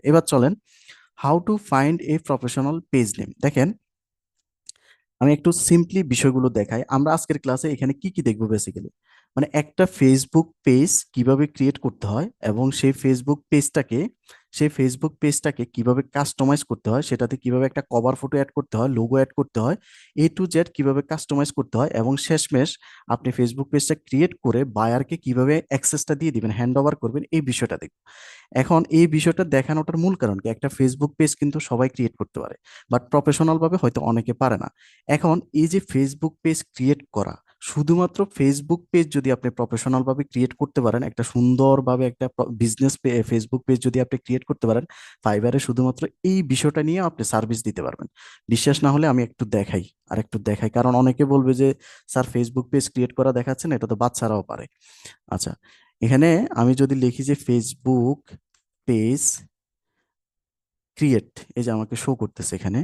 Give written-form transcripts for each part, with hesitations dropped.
এবার চলেন how to find a professional page name. দেখেন, আমি একটু সিম্পলি বিষয়গুলো দেখাই। আমরা আজকের ক্লাসে এখানে কি কি দেখবো বেসিক্যালি, মানে একটা ফেসবুক পেজ কিভাবে ক্রিয়েট করতে হয় এবং সেই ফেসবুক পেজটাকে কিভাবে কাস্টমাইজ করতে হয়, সেটাতে কিভাবে একটা কভার ফটো অ্যাড করতে হয়, লোগো অ্যাড করতে হয়, A to Z কিভাবে কাস্টমাইজ করতে হয়, এবং শেষমেশ আপনি ফেসবুক পেজটা ক্রিয়েট করে বায়ারকে কিভাবে অ্যাক্সেসটা দিয়ে দিবেন, হ্যান্ড ওভার করবেন, এই বিষয়টা দেখব। এখন এই বিষয়টা দেখানোটার মূল কারণ কি, একটা ফেসবুক পেজ কিন্তু সবাই ক্রিয়েট করতে পারে, বাট প্রফেশনাল ভাবে হয়তো অনেকে পারে না। এখন এই যে ফেসবুক পেজ ক্রিয়েট করা, শুধুমাত্র ফেসবুক পেজ যদি আপনি প্রফেশনাল ভাবে ক্রিয়েট করতে পারেন, একটা সুন্দরভাবে একটা বিজনেস ফেসবুক পেজ যদি আপনি ক্রিয়েট করতে পারেন, ফাইবারে শুধুমাত্র এই বিষয়টা নিয়ে আপনি সার্ভিস দিতে পারবেন। বিশ্বাস না হলে আমি একটু দেখাই, কারণ অনেকে বলবে যে স্যার ফেসবুক পেজ ক্রিয়েট করা দেখাচ্ছেন, এটা তো বাচ্চারাও পারে। আচ্ছা, এখানে আমি যদি লিখি যে ফেসবুক পেজ ক্রিয়েট, এই যে আমাকে শো করতেছে এখানে,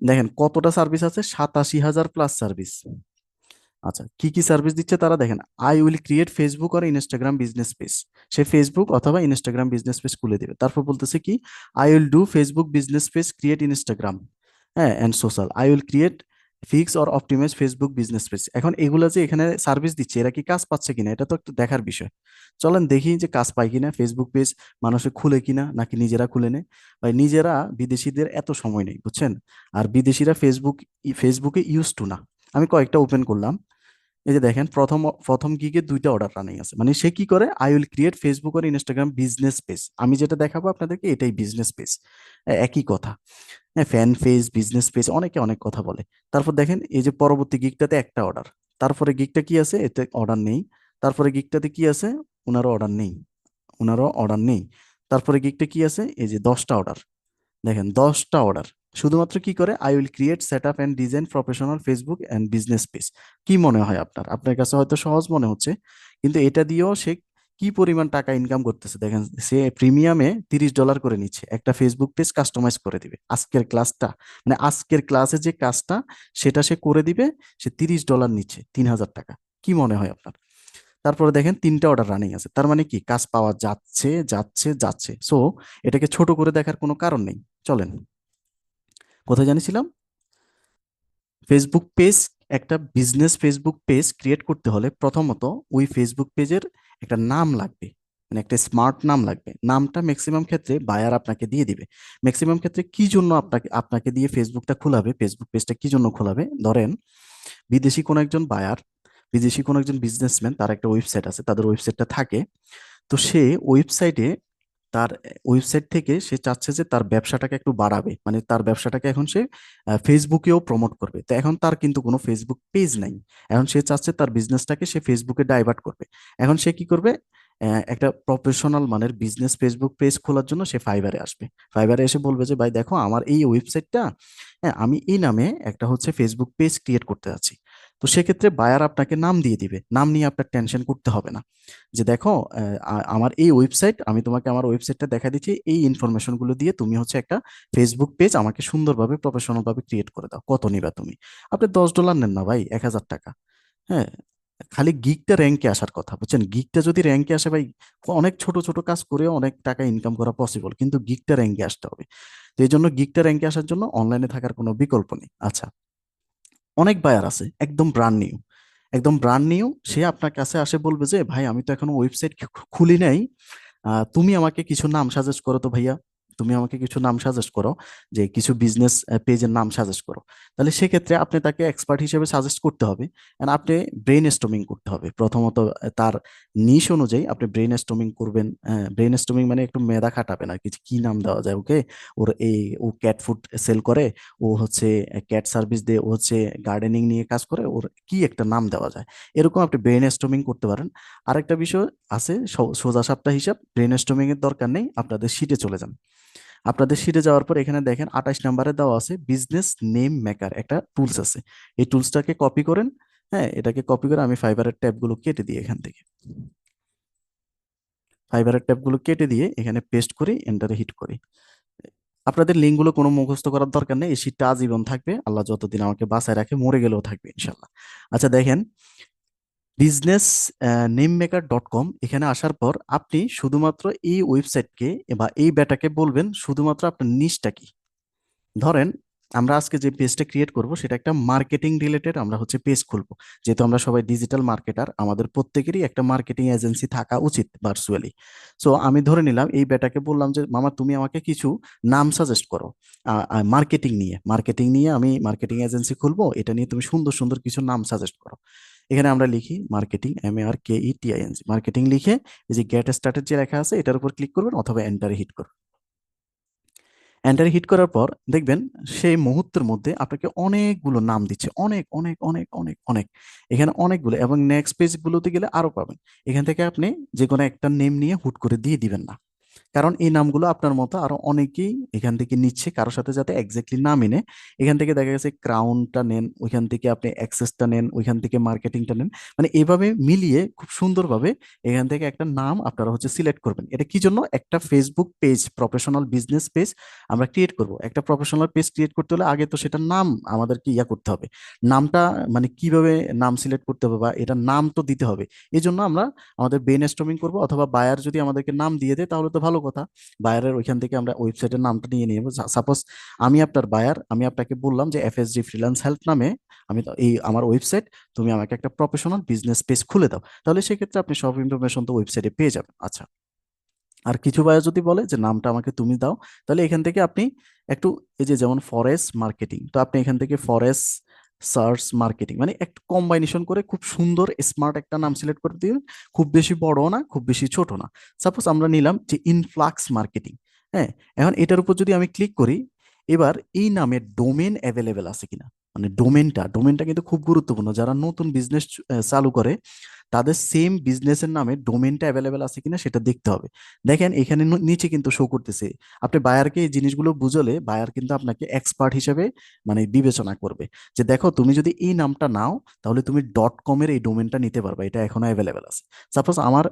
দেখেন কতটা সার্ভিস আছে, 87,000 প্লাস সার্ভিস। আচ্ছা, কি কি সার্ভিস দিচ্ছে তারা, দেখেন, আই উইল ক্রিয়েট ফেসবুক আর ইনস্টাগ্রাম বিজনেস পেজ। সে ফেসবুক অথবা ইনস্টাগ্রাম বিজনেস পেজ খুলে দিবে, তারপর বলতেছে কি, I will do Facebook business page create Instagram, হ্যাঁ, and social, I will create fix or optimize Facebook business page. এখন এগুলা যে এখানে সার্ভিস দিচ্ছে, এরা কি কাজ পাচ্ছে কিনা, এটা তো একটু দেখার বিষয়। চলেন দেখি যে কাজ পায় কিনা, ফেসবুক পেজ মানুষে খুলে কিনা, নাকি নিজেরা খুলে নেয়। ভাই নিজেরা, বিদেশিদের এত সময় নেই বুঝছেন, আর বিদেশিরা ফেসবুকে ইউজ টু না। আমি কয়েকটা ওপেন করলাম, এই যে দেখেন, প্রথম প্রথম গিগে 2টা অর্ডার রানিং আছে। মানে সে কি করে, আই উইল ক্রিয়েট ফেসবুক আর ইনস্টাগ্রাম বিজনেস পেজ, আমি যেটা দেখাবো আপনাদেরকে এটাই বিজনেস পেজ, একই কথা। হ্যাঁ, ফ্যান পেজ, বিজনেস পেজ, অনেকে অনেক কথা বলে। তারপর দেখেন এই যে পরবর্তী গিগটাতে একটা অর্ডার, তারপরে গিগটা কি আছে, এতে অর্ডার নেই। তারপরে গিগটাতে কি আছে, ওনারও অর্ডার নেই। তারপরে গিগটা কি আছে, এই যে 10টা অর্ডার, দেখেন 10টা অর্ডার। শুধুমাত্র কি করে, I will create set up and design professional Facebook and business page. কি মনে হয় আপনার কাছে হয়তো সহজ মনে হচ্ছে, কিন্তু এটা দিয়েও সে কি পরিমাণ টাকা ইনকাম করতেছে দেখেন। সে প্রিমিয়ামে $30 করে নিচ্ছে, একটা ফেসবুক পেজ কাস্টমাইজ করে দিবে। আজকের ক্লাসে যে কাজটা, সেটা সে করে দিবে, সে $30 নিচ্ছে, 3,000 টাকা। কি মনে হয় আপনার? তারপরে দেখেন 3টা অর্ডার রানিং আছে, তার মানে কি, কাজ পাওয়া যাচ্ছে যাচ্ছে যাচ্ছে। সো এটাকে ছোট করে দেখার কোনো কারণ নেই। চলেন, কোথায় জানিছিলাম, ফেসবুক পেজ, একটা বিজনেস ফেসবুক পেজ ক্রিয়েট করতে হলে প্রথমত ওই ফেসবুক পেজের একটা নাম লাগবে, মানে একটা স্মার্ট নাম লাগবে। নামটা ম্যাক্সিমাম ক্ষেত্রে বায়ার আপনাকে দিয়ে দিবে। ম্যাক্সিমাম ক্ষেত্রে কি জন্য আপনাকে আপনাকে দিয়ে ফেসবুকটা খোলাবে, ফেসবুক পেজটা কি জন্য খোলাবে, ধরেন বিদেশি কোনো একজন বায়ার, বিদেশি কোনো একজন বিজনেসম্যান, তার একটা ওয়েবসাইট আছে, তাদের ওয়েবসাইটটা থাকে। তো সে ওয়েবসাইটে, তার ওয়েবসাইট থেকে সে চাচ্ছে যে তার ব্যবসাটাকে একটু বাড়াবে, মানে তার ব্যবসাটাকে এখন সে ফেসবুকেও প্রমোট করবে। তো এখন তার কিন্তু কোনো ফেসবুক পেজ নাই, এখন সে চাচ্ছে তার বিজনেসটাকে সে ফেসবুকে ডাইভার্ট করবে। এখন সে কি করবে, একটা প্রফেশনাল মানের বিজনেস ফেসবুক পেজ খোলার জন্য সে ফাইবারে আসবে। ফাইবারে এসে বলবে যে ভাই দেখো, আমার এই ওয়েবসাইটটা, হ্যাঁ, আমি এই নামে একটা হচ্ছে ফেসবুক পেজ ক্রিয়েট করতে যাচ্ছি। তো সেক্ষেত্রে বায়ার আপনাকে নাম দিয়ে দিবে, নাম নিয়ে আপনার টেনশন করতে হবে না, যে দেখো আমার এই ওয়েবসাইট, আমি তোমাকে আমার ওয়েবসাইটটা দেখা দিচ্ছি, এই ইনফরমেশন গুলো দিয়ে তুমি হচ্ছে একটা ফেসবুক পেজ আমাকে সুন্দরভাবে প্রফেশনাল ভাবে ক্রিয়েট করে দাও, কত নিবা তুমি? আপনি $10 নেন না ভাই, 1,000 টাকা। হ্যাঁ, খালি গিগটা র্যাঙ্কে আসার কথা, বুঝছেন, গিগটা যদি র্যাঙ্কে আসে ভাই, অনেক ছোট ছোট কাজ করে অনেক টাকা ইনকাম করা পসিবল, কিন্তু গিগটা র্যাঙ্কে আসতে হবে। তো এই জন্য গিগটা র্যাঙ্কে আসার জন্য অনলাইনে থাকার কোনো বিকল্প নেই। আচ্ছা, অনেক বায়ার আছে একদম ব্র্যান্ড নিউ, সে আপনার কাছে আসে বলবে যে ভাই আমি তো এখনো ওয়েবসাইট খুলি নাই, তুমি আমাকে কিছু নাম সাজেস্ট করো তো ভাইয়া, তুমি আমাকে কিছু নাম সাজেস্ট করো, যে কিছু বিজনেস পেজের নাম সাজেস্ট করো। তাহলে সেক্ষেত্রে আপনি তাকে এক্সপার্ট হিসেবে সাজেস্ট করতে হবে, and আপনি ব্রেন স্টর্মিং করতে হবে প্রথমত। তার নিশ অনুযায়ী আপনি ব্রেন স্টর্মিং করবেন। ব্রেন স্টর্মিং মানে একটু মেধা খাটাবেন আর কি, যে কি নাম দেওয়া যায় ওকে। ও ক্যাট ফুড সেল করে, ও হচ্ছে ক্যাট সার্ভিস দিয়ে, ও হচ্ছে গার্ডেনিং নিয়ে কাজ করে, ওর কি একটা নাম দেওয়া যায়, এরকম আপনি ব্রেন স্টর্মিং করতে পারেন। আরেকটা বিষয় আছে, সোজা সাপটা হিসাব, ব্রেন স্টর্মিং এর দরকার নেই, আপনাদের শিটে চলে যান। আপনাদের শিটে যাওয়ার পর এখানে দেখেন 28 নম্বরে দেওয়া আছে বিজনেস নেম মেকার, একটা টুলস আছে। এই টুলসটাকে কপি করেন। হ্যাঁ, এটাকে কপি করে আমি ফাইবারের ট্যাবগুলো কেটে দিই, এখান থেকে ফাইবারের ট্যাবগুলো কেটে দিয়ে এখানে পেস্ট করি, এন্টারে হিট করি। আপনাদের লিঙ্কগুলো কোনো মুখস্থ করার দরকার নেই, এই শীটটা আজীবন থাকবে, আল্লাহ যতদিন আমাকে বাঁচায় রাখে, মরে গেলেও থাকবে ইনশাল্লাহ। আচ্ছা দেখেন, business name maker dot com এখানে আসার পর আপনি শুধুমাত্র এই ওয়েবসাইটকে বা এই বেটাকে বলবেন শুধুমাত্র আপনার নিশটা কি। ধরেন আমরা আজকে যে পেজটা ক্রিয়েট করব সেটা একটা মার্কেটিং রিলেটেড আমরা হচ্ছে পেজ খুলবো। যেহেতু আমরা সবাই ডিজিটাল মার্কেটার, আমাদের প্রত্যেকেরই একটা মার্কেটিং এজেন্সি থাকা উচিত ভার্চুয়ালি। সো আমি ধরে নিলাম এই বেটাকে বললাম যে মামা তুমি আমাকে কিছু নাম সাজেস্ট করো মার্কেটিং নিয়ে আমি মার্কেটিং এজেন্সি খুলবো, এটা নিয়ে তুমি সুন্দর সুন্দর কিছু নাম সাজেস্ট করো। এখানে আমরা লিখি মার্কেটিং, MARKETING, মার্কেটিং লিখে এই যে গেট স্টার্টেড যে লেখা আছে এটার উপর ক্লিক করবেন অথবা এন্টারে হিট করবেন। এন্টার হিট করার পর দেখবেন সেই মুহূর্তের মধ্যে আপনাকে অনেকগুলো নাম দিচ্ছে, অনেক অনেক অনেক অনেক অনেক, এখানে অনেকগুলো, এবং নেক্সট পেজগুলোতে গেলে আরো পাবেন। এখান থেকে আপনি যে কোনো একটা নেম নিয়ে হুট করে দিয়ে দিবেন না, কারণ এই নামগুলো আপনার মতো আরো অনেকেই এখান থেকে নিচ্ছে, কারোর সাথে যাতে এক্স্যাক্টলি না মিলে। এখান থেকে দেখা গেছে ক্রাউনটা নেন, ওইখান থেকে আপনি অ্যাক্সেসটা নেন, ওইখান থেকে মার্কেটিংটা নেন, মানে এভাবে মিলিয়ে খুব সুন্দরভাবে এখান থেকে একটা নাম আপনারা হচ্ছে সিলেক্ট করবেন। এটা কি জন্য? একটা Facebook page, professional business page আমরা ক্রিয়েট করব। একটা প্রফেশনাল পেজ ক্রিয়েট করতে হলে আগে তো সেটার নাম আমাদেরকে করতে হবে। নামটা মানে কিভাবে নাম সিলেক্ট করতে হবে বা এটার নাম তো দিতে হবে। এই জন্য আমরা আমাদের ব্রেন স্টর্মিং করবো, অথবা বায়ার যদি আমাদেরকে নাম দিয়ে দেয় তাহলে তো ভালো কথা। বায়ারের ওইখান থেকে আমরা ওয়েবসাইটের নামটা নিয়ে নিব। সাপোজ আমি আপনার বায়ার, আমি আপনাকে বললাম যে FSG ফ্রিল্যান্স হেল্প নামে আমি তো এই আমার ওয়েবসাইট, তুমি আমাকে একটা প্রফেশনাল বিজনেস পেজ খুলে দাও, তাহলে সেক্ষেত্রে আপনি সব ইনফরমেশন তো ওয়েবসাইটে পেয়ে যাবেন। আচ্ছা, আর কিছু বায়ার যদি বলে যে নামটা আমাকে তুমি দাও, তাহলে এখান থেকে আপনি একটু এই যে যেমন ফরেস্ট মার্কেটিং, তো আপনি এখান থেকে ফরেস্ট সার্চ মার্কেটিং মানে একটু কম্বাইনেশন করে খুব সুন্দর স্মার্ট একটা নাম সিলেক্ট করে দিবেন। খুব বেশি বড় না, খুব বেশি ছোট না। সাপোজ আমরা নিলাম যে ইনফ্লাক্স মার্কেটিং। হ্যাঁ, এখন এটার উপর যদি আমি ক্লিক করি, এবার এই নামের ডোমেন অ্যাভেলেবেল আছে কিনা, মানে ডোমেনটা কিন্তু খুব গুরুত্বপূর্ণ। যারা নতুন বিজনেস চালু করে তাদের সেম বিজনেসের নামে ডোমেনটা অ্যাভেলেবেল আছে কিনা সেটা দেখতে হবে। দেখেন এখানে নিচে কিন্তু শো করতেছে। আপনি বায়ারকে এই জিনিসগুলো বুঝলে বায়ার কিন্তু আপনাকে এক্সপার্ট হিসেবে মানে বিবেচনা করবে, যে দেখো তুমি যদি এই নামটা নাও তাহলে তুমি .com-এর এই ডোমেনটা নিতে পারবে, এটা এখনো অ্যাভেলেবেল আছে। সাপোজ আমার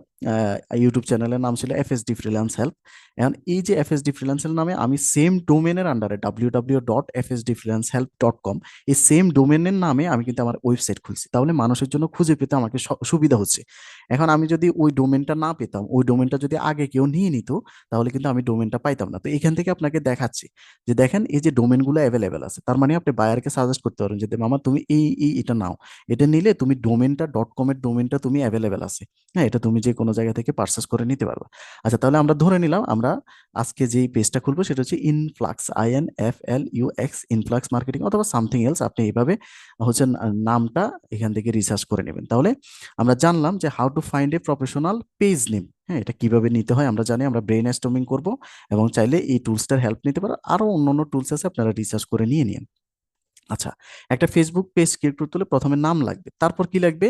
ইউটিউব চ্যানেলের নাম ছিল FSD ফ্রিল্যান্স হেল্প। এখন এই যে FSD ফ্রিল্যান্সের নামে আমি সেম ডোমেনের আন্ডারে www.fsdfreelancehelp.com, এই সেম ডোমেনের নামে আমি কিন্তু আমার ওয়েবসাইট খুলছি, তাহলে মানুষের জন্য খুঁজে পেতে আমাকে সুবিধা হচ্ছে। এখন আমি যদি ওই ডোমেনটা না পেতাম, ওই ডোমেনটা যদি আগে কেউ নিয়ে নিত, তাহলে কিন্তু আমি ডোমেনটা পাইতাম না। তো এখান থেকে আপনাকে দেখাচ্ছি যে দেখেন এই যে ডোমেনগুলো অ্যাভেলেবেল আছে, তার মানে আপনি বায়ারকে সাজেস্ট করতে পারেন যে মামা তুমি এটা নাও, এটা নিলে তুমি ডোমেনটা .com-এর ডোমেনটা তুমি অ্যাভেলেবেল আছে। হ্যাঁ, এটা তুমি যে কোনো জায়গা থেকে পারচেস করে নিতে পারবা। আচ্ছা, তাহলে আমরা ধরে নিলাম আমরা আজকে যেই পেজটা খুলবো সেটা হচ্ছে ইনফ্লাক্স, INFLUX, ইনফ্লাক্স মার্কেটিং অথবা সামথিং এলস। আপনি এইভাবে হচ্ছে নামটা এখান থেকে রিসার্চ করে নেবেন। তাহলে আমরা জানলাম যে how to find a professional page name. হ্যাঁ, এটা কিভাবে নিতে হয় আমরা জানি, আমরা ব্রেন স্টর্মিং করব এবং চাইলে এই টুলসটার হেল্প নিতে পারো। আরো অন্যান্য টুলস আছে, আপনারা রিসার্চ করে নিয়ে নিন। আচ্ছা, একটা ফেসবুক পেজ ক্রিয়েট করতে হলে প্রথমে নাম লাগবে, তারপর কি লাগবে?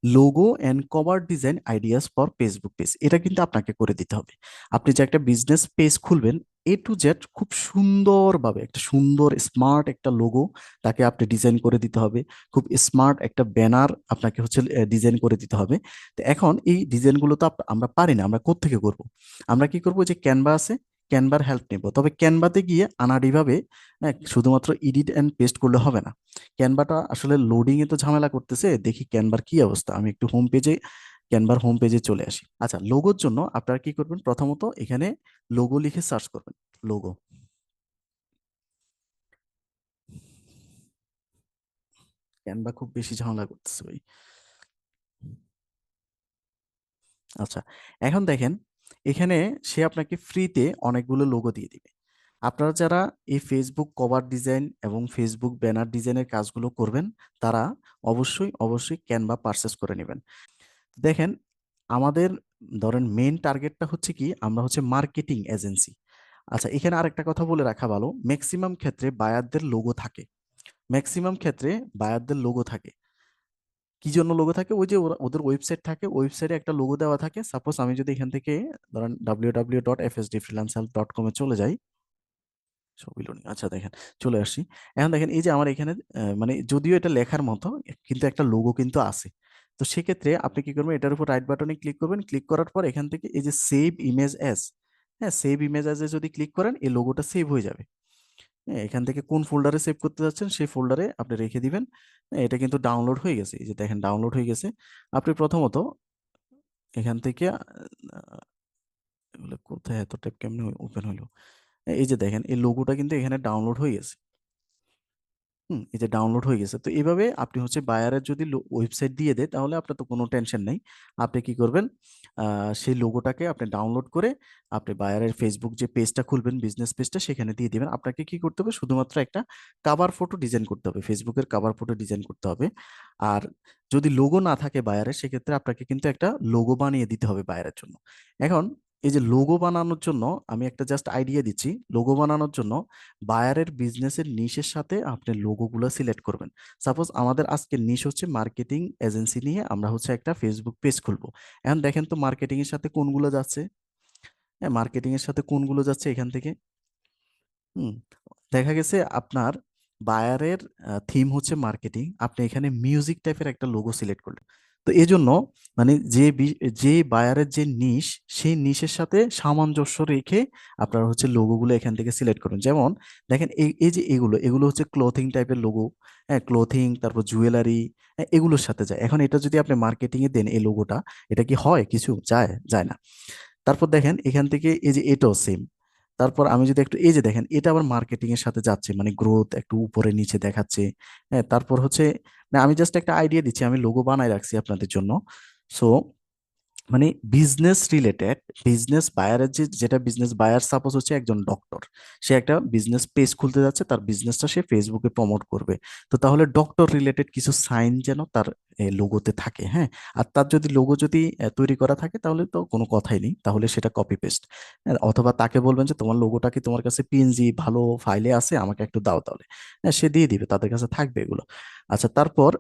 Logo and cover design ideas for Facebook page, এটা কিন্তু আপনাকে করে দিতে হবে। আপনি যে একটা বিজনেস পেজ খুলবেন, A to Z খুব সুন্দরভাবে একটা সুন্দর স্মার্ট একটা লোগো তাকে আপনি ডিজাইন করে দিতে হবে। খুব স্মার্ট একটা ব্যানার আপনাকে হচ্ছে ডিজাইন করে দিতে হবে। তো এখন এই ডিজাইনগুলো তো আমরা পারি না, আমরা কোত্থেকে করব? আমরা কি করব? যে ক্যানভা আছে, ক্যানভার হেল্প নেব। তবে ক্যানভাতে গিয়ে আনাড়িভাবে, হ্যাঁ, শুধুমাত্র এডিট অ্যান্ড পেস্ট করলে হবে না। ক্যানভাটা আসলে লোডিং এ তো ঝামেলা করতেছে, দেখি ক্যানভার কি অবস্থা। আমি একটু ক্যানভার হোম পেজে চলে আসি। আচ্ছা, লোগোর জন্য আপনারা কি করবেন? প্রথমত এখানে লোগো লিখে সার্চ করবেন। লোগো, ক্যানভা খুব বেশি ঝামেলা করতেছে ভাই। আচ্ছা, এখন দেখেন এখানে সে আপনাকে ফ্রিতে অনেকগুলো লোগো দিয়ে দিবে। আপনারা যারা এই ফেসবুক কভার ডিজাইন এবং ফেসবুক ব্যানার ডিজাইনের কাজগুলো করবেন, তারা অবশ্যই অবশ্যই ক্যানভা পারচেস করে নেবেন। দেখেন আমাদের ধরেন মেইন টার্গেটটা হচ্ছে কি, আমরা হচ্ছে মার্কেটিং এজেন্সি। আচ্ছা, এখানে আরেকটা কথা বলে রাখা ভালো, ম্যাক্সিমাম ক্ষেত্রে বায়ারদের লোগো থাকে। ম্যাক্সিমাম ক্ষেত্রে বায়ারদের লোগো থাকে। কি জন্য লোগো থাকে? ওই যে ওদের ওয়েবসাইট থাকে, ওয়েবসাইটে একটা লোগো দেওয়া থাকে। সাপোজ আমি যদি এখান থেকে ধরেন www.fsdfreelancehelp.com-এ চলে যাই, ছবি লোডিং, আচ্ছা দেখেন চলে আসছি। এখন দেখেন এই যে আমার এখানে মানে যদিও এটা লেখার মতো কিন্তু একটা লোগো কিন্তু আছে। তো সেক্ষেত্রে আপনি কি করবেন? এটার উপর রাইট বাটনে ক্লিক করবেন। ক্লিক করার পর এখান থেকে এই যে সেভ ইমেজ অ্যাজ, হ্যাঁ সেভ ইমেজ অ্যাজ এ যদি ক্লিক করেন এই লোগোটা সেভ হয়ে যাবে। হ্যাঁ, এখান থেকে কোন ফোল্ডারে সেভ করতে যাচ্ছেন সেই ফোল্ডারে আপনি রেখে দিবেন। হ্যাঁ, এটা কিন্তু ডাউনলোড হয়ে গেছে, এই যে দেখেন ডাউনলোড হয়ে গেছে। আপনি প্রথমত এখান থেকে এগুলো কোথায়, এত ট্যাব কেমনে ওপেন হলো? এই যে দেখেন এই লোগোটা কিন্তু এখানে ডাউনলোড হয়ে গেছে। এই যে ডাউনলোড হয়ে গেছে। তো এভাবে আপনি হচ্ছে বায়ারের যদি ওয়েবসাইট দিয়ে দেয় তাহলে আপনার তো কোনো টেনশন নাই। আপনি কি করবেন? সেই লোগোটাকে আপনি ডাউনলোড করে আপনি বায়ারের ফেসবুক যে পেজটা খুলবেন, বিজনেস পেজটা সেখানে দিয়ে দিবেন। আপনাকে কি করতে হবে? শুধুমাত্র একটা কভার ফটো ডিজাইন করতে হবে। ফেসবুকের কভার ফটো ডিজাইন করতে হবে। আর যদি লোগো না থাকে বায়ারের, সেক্ষেত্রে আপনাকে কিন্তু একটা লোগো বানিয়ে দিতে হবে বায়ারের জন্য। এখন এই যে লোগো বানানোর জন্য আমি একটা জাস্ট আইডিয়া দিচ্ছি। লোগো বানানোর জন্য বায়ারের বিজনেসের নিশের সাথে আপনি লোগোগুলো সিলেক্ট করবেন। সাপোজ আমাদের আজকের নিশ হচ্ছে মার্কেটিং এজেন্সি নিয়ে আমরা হচ্ছে একটা ফেসবুক পেজ খুলবো। এখন দেখেন তো মার্কেটিং এর সাথে কোনগুলো যাচ্ছে? হ্যাঁ, মার্কেটিং এর সাথে কোনগুলো যাচ্ছে এখান থেকে? হুম, দেখা গেছে আপনার বায়ারের থিম হচ্ছে মার্কেটিং, আপনি এখানে মিউজিক টাইপের একটা লোগো সিলেক্ট করলেন। তো এই জন্য মানে যে বায়ারের যে নিশ, সেই নিশের সাথে সামঞ্জস্য রেখে আপনারা হচ্ছে লোগোগুলো এখান থেকে সিলেক্ট করুন। যেমন দেখেন এই এই যে এগুলো হচ্ছে ক্লোথিং টাইপের লোগো। হ্যাঁ, ক্লোথিং, তারপর জুয়েলারি, এগুলোর সাথে যায়। এখন এটা যদি আপনি মার্কেটিং এ দেন এই লোগোটা, এটা কি হয় কিছু? যায়? যায় না। তারপর দেখেন এখান থেকে এই যে এটাও সেম। তারপর আমি যদি একটু এই যে দেখেন এটা আবার মার্কেটিং এর সাথে যাচ্ছে, মানে গ্রোথ একটু উপরে নিচে দেখাচ্ছে। হ্যাঁ, তারপর হচ্ছে না, আমি জাস্ট একটা আইডিয়া দিচ্ছি, আমি লোগো বানায় রাখছি আপনাদের জন্য। সো মানে বিজনেস রিলেটেড, বিজনেস বায়ারের যেটা বিজনেস বায়ার সাপোজ হচ্ছে একজন ডক্টর, সে একটা বিজনেস পেজ খুলতে যাচ্ছে, তার বিজনেসটা সে ফেসবুকে প্রমোট করবে। তো তাহলে ডক্টর রিলেটেড কিছু সাইন যেন তার লোগোতে থাকে। হ্যাঁ, আর তার যদি লোগো যদি তৈরি করা থাকে তাহলে তো কোনো কথাই নেই, তাহলে সেটা কপি পেস্ট। অথবা তাকে বলবেন যে তোমার লোগোটা কি তোমার কাছে পিএনজি ভালো ফাইলে আছে, আমাকে একটু দাও তাহলে। হ্যাঁ, সে দিয়ে দিবে, তাদের কাছে থাকবে এগুলো। আচ্ছা, তারপর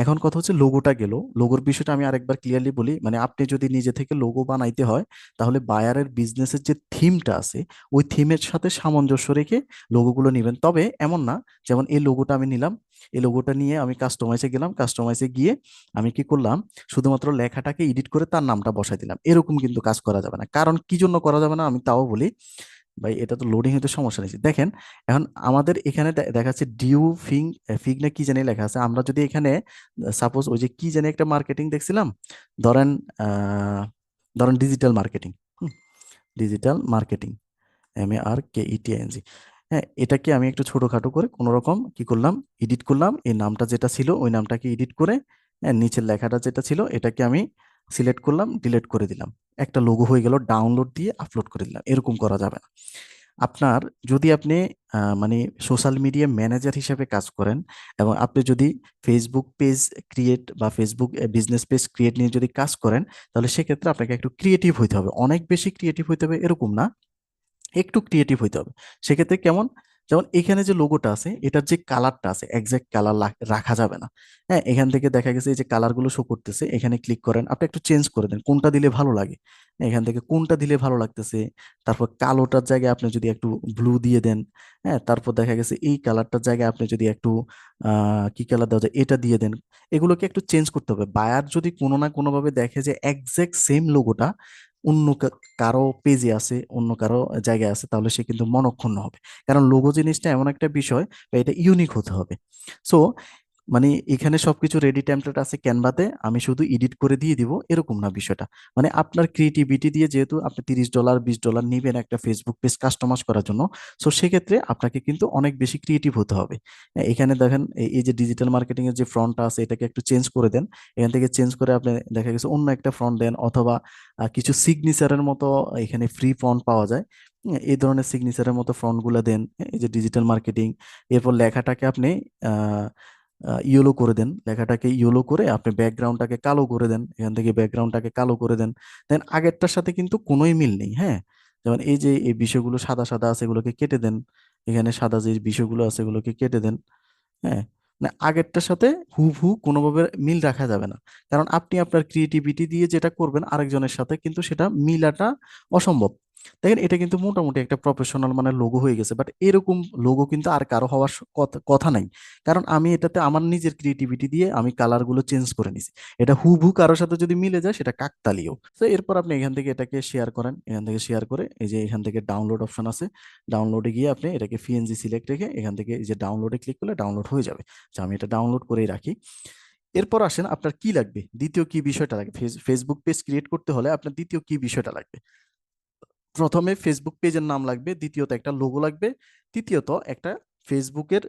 এখন কথা হচ্ছে লোগোটা গেল। লোগোর বিষয়টা আমি আরেকবার ক্লিয়ারলি বলি, মানে আপনি যদি নিজে থেকে লোগো বানাইতে হয় তাহলে বায়ারের বিজনেসের যে থিমটা আছে ওই থিমের সাথে সামঞ্জস্য রেখে লোগোগুলো নেবেন। তবে এমন না, যেমন এই লোগোটা আমি নিলাম, এই লোগোটা নিয়ে আমি কাস্টমাইজে গেলাম, কাস্টমাইজে গিয়ে আমি কি করলাম? শুধুমাত্র লেখাটাকে এডিট করে তার নামটা বসাই দিলাম। এরকম কিন্তু কাজ করা যাবে না। কারণ কি জন্য করা যাবে না আমি তাও বলি। ভাই এটা তো লোডিং হতে সমস্যা নেই, দেখেন এখন আমাদের এখানে দেখাচ্ছে ডিউ ফিং, ফিগ না কি জানি লেখা আছে। আমরা যদি এখানে সাপোজ ওই যে কি জানি একটা মার্কেটিং দেখছিলাম, ধরেন আহ, ধরেন digital marketing, digital marketing, MARKETING। হ্যাঁ, এটাকে আমি একটু ছোটখাটো করে কোনো রকম কি করলাম, এডিট করলাম। এই নামটা যেটা ছিল ওই নামটাকে এডিট করে, হ্যাঁ, নিচের লেখাটা যেটা ছিল এটাকে আমি সিলেক্ট করলাম, ডিলিট করে দিলাম। একটা লোগো হয়ে গেল, ডাউনলোড দিয়ে আপলোড করে দিলাম। এরকম করা যাবে না। আপনার যদি আপনি মানে সোশ্যাল মিডিয়া ম্যানেজার হিসেবে কাজ করেন এবং আপনি যদি ফেসবুক পেজ ক্রিয়েট বা ফেসবুক বিজনেস পেজ ক্রিয়েট নিয়ে যদি কাজ করেন, তাহলে সেক্ষেত্রে আপনাকে একটু ক্রিয়েটিভ হইতে হবে। অনেক বেশি ক্রিয়েটিভ হইতে হবে এরকম না, একটু ক্রিয়েটিভ হইতে হবে। সেক্ষেত্রে কেমন? যেমন এখানে যে লোগোটা আছে এটার যে কালারটা আছে এক্সাক্ট কালার রাখা যাবে না। হ্যাঁ, এখান থেকে দেখা গেছে এই যে কালারগুলো শো করতেছে, এখানে ক্লিক করেন, আপনি একটু চেঞ্জ করে দেন কোনটা দিলে ভালো লাগে। এখান থেকে কোনটা দিলে ভালো লাগতেছে, তারপর কালোটার জায়গায় আপনি যদি একটু ব্লু দিয়ে দেন। হ্যাঁ, তারপর দেখা গেছে এই কালারটার জায়গায় আপনি যদি একটু কি কালার দেওয়া যায় এটা দিয়ে দেন। এগুলোকে একটু চেঞ্জ করতে হবে। বায়ার যদি কোনো না কোনোভাবে দেখে যে এক্সাক্ট সেম লোগোটা অন্য কারো পেজে আছে, অন্য কারো জায়গায় আছে, তাহলে সে কিন্তু মনঃক্ষুণ্ণ হবে। কারণ লোগো জিনিসটা এমন একটা বিষয়, বা এটা ইউনিক হতে হবে। সো মানে এখানে সবকিছু রেডি টেমপ্লেট আছে ক্যানভাতে, আমি শুধু এডিট করে দিয়ে দিব এরকম না বিষয়টা। মানে আপনার ক্রিয়েটিভিটি দিয়ে, যেহেতু আপনি $30 $20 নিবেন একটা ফেসবুক পেজ কাস্টমাইজ করার জন্য, সো সেক্ষেত্রে আপনাকে কিন্তু অনেক বেশি ক্রিয়েটিভ হতে হবে। এখানে দেখেন এই যে ডিজিটাল মার্কেটিং এর যে ফ্রন্টটা আছে এটাকে একটু চেঞ্জ করে দেন। এখান থেকে চেঞ্জ করে আপনি দেখা গেছে অন্য একটা ফ্রন্ট দেন, অথবা কিছু সিগনেচারের মতো এখানে ফ্রি ফন্ট পাওয়া যায়। এই ধরনের সিগনেচারের মতো ফন্ট গুলা দেন। এই যে ডিজিটাল মার্কেটিং, এরপর লেখাটাকে আপনি আহ ইয়েলো করে দেন। লেখাটাকে ইয়েলো করে আপনি ব্যাকগ্রাউন্ডটাকে কালো করে দেন, এখান থেকে ব্যাকগ্রাউন্ডটাকে কালো করে দেন। দেন আগেরটার সাথে কিন্তু কোনোই মিল নেই। হ্যাঁ, যেমন এই যে এই বিষয়গুলো সাদা সাদা আছে এগুলোকে কেটে দেন। এখানে সাদা যে বিষয়গুলো আছে এগুলোকে কেটে দেন। হ্যাঁ, না আগেরটার সাথে হুবহু কোনোভাবে মিল রাখা যাবে না। কারণ আপনি আপনার ক্রিয়েটিভিটি দিয়ে যেটা করবেন আরেকজনের সাথে কিন্তু সেটা মিলাটা অসম্ভব। দেখেন এটা কিন্তু মোটামুটি একটা প্রফেশনাল মানে লোগো হয়ে গেছে, বাট এরকম লোগো কিন্তু আর কারো হওয়ার কথা কথা নাই। কারণ আমি এটাতে আমার নিজের ক্রিয়েটিভিটি দিয়ে আমি কালারগুলো চেঞ্জ করে নিছি। এটা হুবহু কারোর সাথে যদি মিলে যায় সেটা কাকতালীয়। তো এরপর আপনি এখান থেকে এটাকে শেয়ার করেন, এখান থেকে শেয়ার করে এই যে এখান থেকে ডাউনলোড অপশন আছে, ডাউনলোডে গিয়ে আপনি এটাকে পিএনজি সিলেক্ট রেখে এখান থেকে এই যে ডাউনলোডে ক্লিক করলে ডাউনলোড হয়ে যাবে। আচ্ছা, আমি এটা ডাউনলোড করেই রাখি। এরপর আসেন আপনার কি লাগবে, দ্বিতীয় কি বিষয়টা লাগবে। ফেসবুক পেজ ক্রিয়েট করতে হলে আপনার দ্বিতীয় কি বিষয়টা লাগবে। প্রথমে ফেসবুক পেজের নাম লাগবে, দ্বিতীয়ত একটা লোগো লাগবে, তৃতীয়ত একটা ফেসবুকের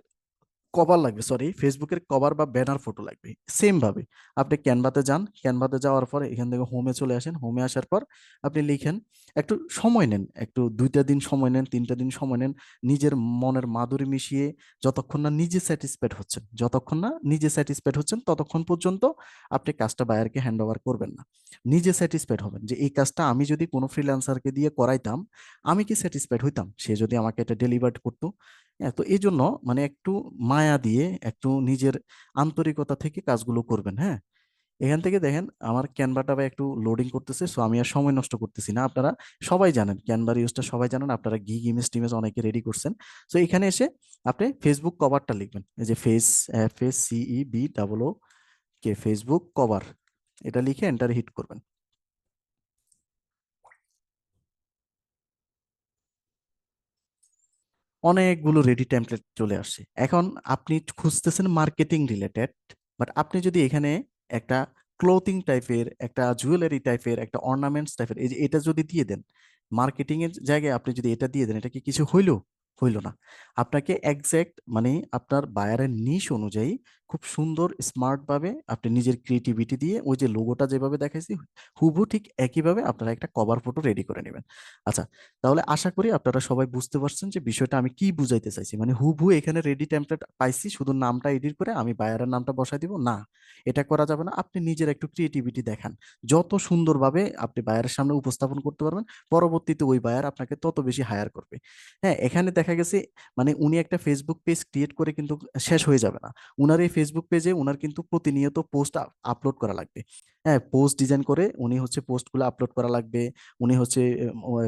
কভার লাগবে, সরি ফেসবুকের কভার বা ব্যানার ফটো লাগবে। সেম ভাবে আপনি ক্যানভাতে যান, ক্যানভাতে যাওয়ার পর এখান থেকে হোমে চলে আসেন, হোমে আসার পর আপনি লিখেন, একটু সময় নেন, একটু 2টা দিন সময় নেন, 3টা দিন সময় নেন, নিজের মনের মাধুরী মিশিয়ে যতক্ষণ না নিজে স্যাটিসফাইড হচ্ছেন, যতক্ষণ না নিজে স্যাটিসফাইড হচ্ছেন ততক্ষণ পর্যন্ত আপনি কাজটা বায়ারকে হ্যান্ড ওভার করবেন না। নিজে স্যাটিসফাইড হবেন যে এই কাজটা আমি যদি কোনো ফ্রিল্যান্সারকে দিয়ে করাইতাম, আমি কি স্যাটিসফাইড হইতাম সে যদি আমাকে এটা ডেলিভার করতো। হ্যাঁ, তো এই জন্য মানে একটু মায়া দিয়ে একটু নিজের আন্তরিকতা থেকে কাজগুলো করবেন। হ্যাঁ, এখান থেকে দেখেন আমার ক্যানভাটা বা একটু লোডিং করতেছে, সো আমি আর সময় নষ্ট করতেছি না। আপনারা সবাই জানেন ক্যানভার ইউজটা, সবাই জানেন, আপনারা গিগ ইমেজ টিমেজ অনেকে রেডি করছেন। সো এখানে এসে আপনি ফেসবুক কভারটা লিখবেন, এই যে FACEBOO ফেসবুক কভার, এটা লিখে এন্টার হিট করবেন। অনেকগুলো রেডি টেমপ্লেট চলে আসছে। এখন আপনি খুঁজতেছেন মার্কেটিং রিলেটেড, বাট আপনি যদি এখানে একটা ক্লোথিং টাইপের, একটা জুয়েলারি টাইপের, একটা অর্নামেন্টস টাইপের, এই যে এটা যদি দিয়ে দেন, মার্কেটিং এর জায়গায় আপনি যদি এটা দিয়ে দেন, এটা কি কিছু হইলো? হইলো না। আপনাকে এক্সাক্ট মানে আপনার বায়ারের নিশ অনুযায়ী খুব সুন্দর স্মার্ট ভাবে আপনি নিজের ক্রিয়েটিভিটি দিয়ে ওই যে লোগোটা যেভাবে দেখাইছি হুবহু ঠিক একইভাবে আপনারা একটা কভার ফটো রেডি করে নেবেন। আচ্ছা, তাহলে আশা করি আপনারা সবাই বুঝতে পারছেন যে বিষয়টা আমি কি বুঝাইতে চাইছি। মানে হুবহু এখানে রেডি টেমপ্লেট পাইছি, শুধু নামটা এডিট করে আমি বায়ারের নামটা বসাই দিব না, এটা করা যাবে না। আপনি নিজের একটু ক্রিয়েটিভিটি দেখান, যত সুন্দরভাবে আপনি বায়ারের সামনে উপস্থাপন করতে পারবেন, পরবর্তীতে ওই বায়ার আপনাকে তত বেশি হায়ার করবে। হ্যাঁ, এখানে দেখা গেছে মানে উনি একটা ফেসবুক পেজ ক্রিয়েট করে কিন্তু শেষ হয়ে যাবে না। উনার এই ফেসবুক পেজে উনার কিন্তু প্রতিনিয়ত পোস্ট আপলোড করা লাগবে। হ্যাঁ, পোস্ট ডিজাইন করে উনি হচ্ছে পোস্টগুলো আপলোড করা লাগবে, উনি হচ্ছে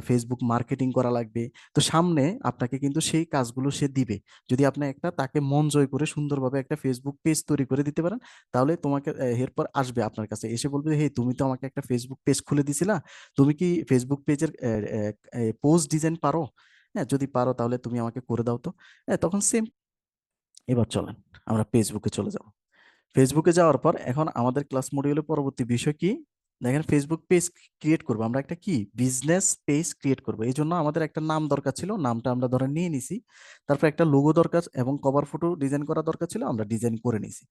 ফেসবুক মার্কেটিং করা লাগবে। তো সামনে আপনাকে কিন্তু সেই কাজগুলো সে দিবে। যদি আপনি একটা তাকে মন জয় করে সুন্দরভাবে একটা ফেসবুক পেজ তৈরি করে দিতে পারেন, তাহলে তোমাকে এরপর আসবে আপনার কাছে এসে বলবে, হে তুমি তো আমাকে একটা ফেসবুক পেজ খুলে দিছিলা, তুমি কি ফেসবুক পেজের পোস্ট ডিজাইন পারো? হ্যাঁ, যদি পারো তাহলে তুমি আমাকে করে দাও তো। হ্যাঁ, তখন সেম। এবার চলেন আমরা ফেসবুকে চলে যাব। ফেসবুকে যাওয়ার পর এখন আমাদের ক্লাস মডিউলের পরবর্তী বিষয় কি, দেখেন ফেসবুক পেজ ক্রিয়েট করবো আমরা, একটা কি বিজনেস পেজ ক্রিয়েট করবো। এই জন্য আমাদের একটা নাম দরকার ছিল, নামটা আমরা ধরে নিয়ে নিছি। তারপর একটা লোগো দরকার এবং কভার ফটো ডিজাইন করা দরকার ছিল, আমরা ডিজাইন করে নিছি।